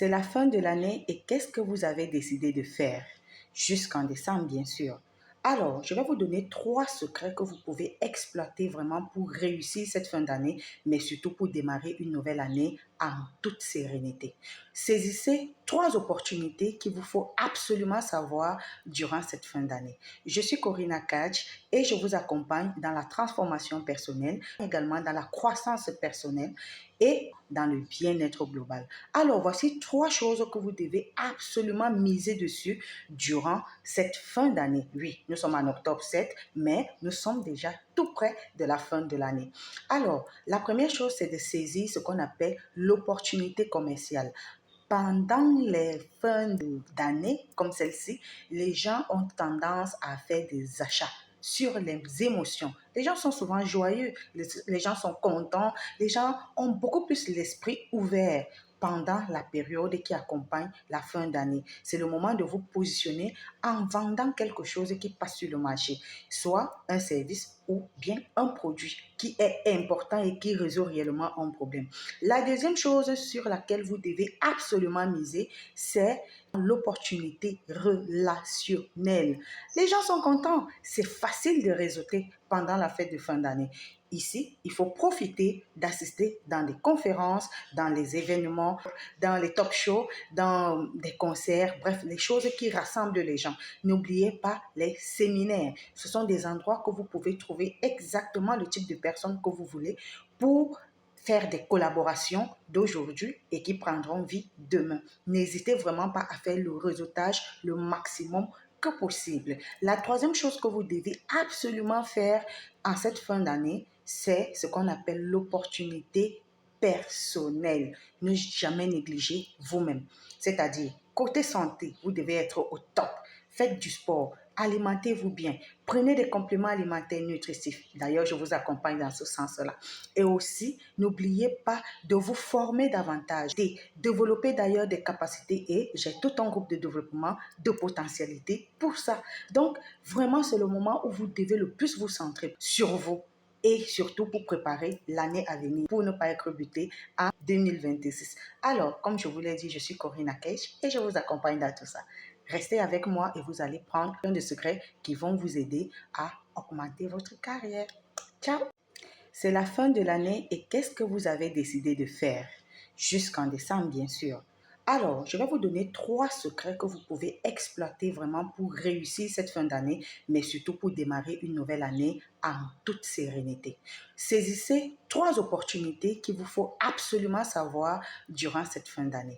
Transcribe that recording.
C'est la fin de l'année et qu'est-ce que vous avez décidé de faire? Jusqu'en décembre, bien sûr. Alors, je vais vous donner 3 secrets que vous pouvez exploiter vraiment pour réussir cette fin d'année, mais surtout pour démarrer une nouvelle année en toute sérénité. Saisissez 3 opportunités qu'il vous faut absolument savoir durant cette fin d'année. Je suis Corinna Catch et je vous accompagne dans la transformation personnelle, également dans la croissance personnelle et dans le bien-être global. Alors, voici 3 choses que vous devez absolument miser dessus durant cette fin d'année. Oui, nous sommes en octobre 7, mais nous sommes déjà tout près de la fin de l'année. Alors, la première chose, c'est de saisir ce qu'on appelle l'opportunité commerciale. Pendant les fins d'année comme celle-ci, les gens ont tendance à faire des achats sur les émotions. Les gens sont souvent joyeux, les gens sont contents, les gens ont beaucoup plus l'esprit ouvert pendant la période qui accompagne la fin d'année. C'est le moment de vous positionner en vendant quelque chose qui passe sur le marché, soit un service ou bien un produit qui est important et qui résout réellement un problème. La deuxième chose sur laquelle vous devez absolument miser, c'est l'opportunité relationnelle. Les gens sont contents, c'est facile de réseauter pendant la fête de fin d'année. Ici, il faut profiter d'assister dans des conférences, dans les événements, dans les talk shows, dans des concerts, bref, les choses qui rassemblent les gens. N'oubliez pas les séminaires. Ce sont des endroits que vous pouvez trouver exactement le type de personnes que vous voulez pour faire des collaborations d'aujourd'hui et qui prendront vie demain. N'hésitez vraiment pas à faire le réseautage le maximum que possible. La troisième chose que vous devez absolument faire en cette fin d'année, c'est ce qu'on appelle l'opportunité personnelle. Ne jamais négliger vous-même. C'est-à-dire, côté santé, vous devez être au top. Faites du sport, alimentez-vous bien, prenez des compléments alimentaires nutritifs. D'ailleurs, je vous accompagne dans ce sens-là. Et aussi, n'oubliez pas de vous former davantage, de développer d'ailleurs des capacités et j'ai tout un groupe de développement de potentialités pour ça. Donc, vraiment, c'est le moment où vous devez le plus vous centrer sur vous et surtout pour préparer l'année à venir, pour ne pas être buté en 2026. Alors, comme je vous l'ai dit, je suis Corinna Kesh et je vous accompagne dans tout ça. Restez avec moi et vous allez prendre plein de secrets qui vont vous aider à augmenter votre carrière. Ciao! C'est la fin de l'année et qu'est-ce que vous avez décidé de faire? Jusqu'en décembre, bien sûr. Alors, je vais vous donner 3 secrets que vous pouvez exploiter vraiment pour réussir cette fin d'année, mais surtout pour démarrer une nouvelle année en toute sérénité. Saisissez 3 opportunités qu'il vous faut absolument savoir durant cette fin d'année.